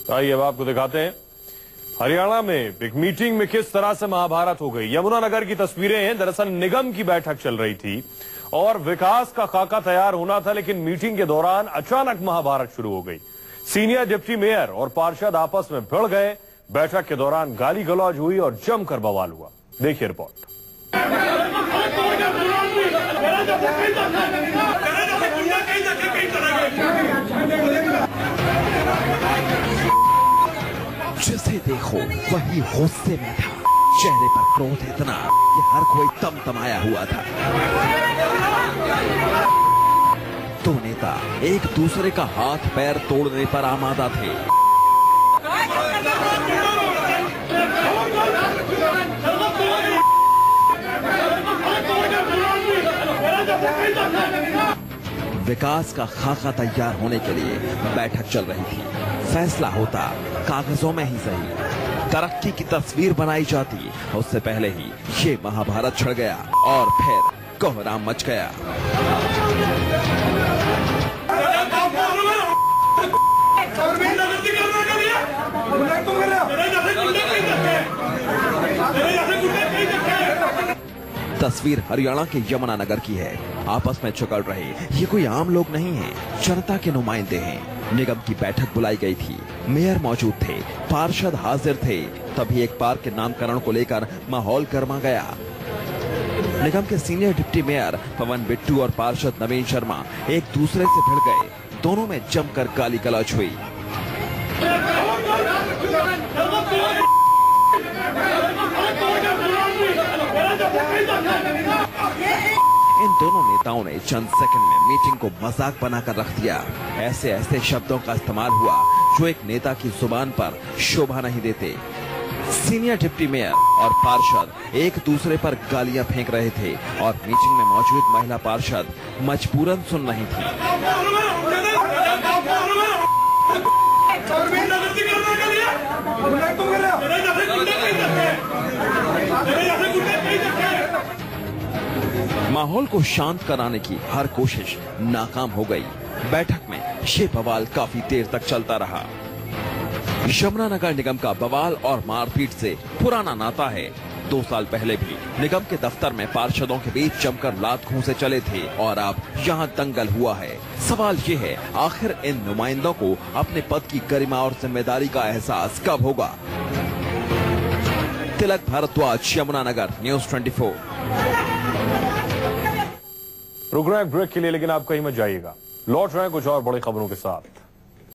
आइए अब आपको दिखाते हैं हरियाणा में एक मीटिंग में किस तरह से महाभारत हो गई। यमुनानगर की तस्वीरें हैं। दरअसल निगम की बैठक चल रही थी और विकास का खाका तैयार होना था, लेकिन मीटिंग के दौरान अचानक महाभारत शुरू हो गई। सीनियर डिप्टी मेयर और पार्षद आपस में भिड़ गए। बैठक के दौरान गाली गलौज हुई और जमकर बवाल हुआ। देखिए रिपोर्ट। जिसे देखो वही गुस्से में था। चेहरे पर क्रोध इतना कि हर कोई तमतमाया हुआ था। दो नेता एक दूसरे का हाथ पैर तोड़ने पर आमादा थे। विकास का खाका तैयार होने के लिए बैठक चल रही थी। फैसला होता कागजों में ही सही, तरक्की की तस्वीर बनाई जाती, उससे पहले ही ये महाभारत छिड़ गया और फिर कोहराम मच गया। तस्वीर हरियाणा के यमुनानगर की है। आपस में झगड़ रहे ये कोई आम लोग नहीं हैं, जनता के नुमाइंदे हैं। निगम की बैठक बुलाई गई थी, मेयर मौजूद थे, पार्षद हाजिर थे। तभी एक पार्क के नामकरण को लेकर माहौल गर्मा गया। निगम के सीनियर डिप्टी मेयर पवन बिट्टू और पार्षद नवीन शर्मा एक दूसरे से भिड़ गए। दोनों में जमकर गाली गलौज हुई। इन दोनों नेताओं ने चंद सेकंड में मीटिंग को मजाक बनाकर रख दिया। ऐसे ऐसे शब्दों का इस्तेमाल हुआ जो एक नेता की जुबान पर शोभा नहीं देते। सीनियर डिप्टी मेयर और पार्षद एक दूसरे पर गालियां फेंक रहे थे और मीटिंग में मौजूद महिला पार्षद मजबूरन सुन रही थी। माहौल को शांत कराने की हर कोशिश नाकाम हो गई। बैठक में ये बवाल काफी देर तक चलता रहा। यमुनानगर निगम का बवाल और मारपीट से पुराना नाता है। 2 साल पहले भी निगम के दफ्तर में पार्षदों के बीच जमकर लात घूंसे चले थे और अब यहाँ दंगल हुआ है। सवाल ये है, आखिर इन नुमाइंदों को अपने पद की गरिमा और जिम्मेदारी का एहसास कब होगा? तिलक भारद्वाज, यमुनानगर, न्यूज़ 24। रुक रहे हैं ब्रेक के लिए, लेकिन आप कहीं मत जाइएगा। लौट रहे हैं कुछ और बड़ी खबरों के साथ।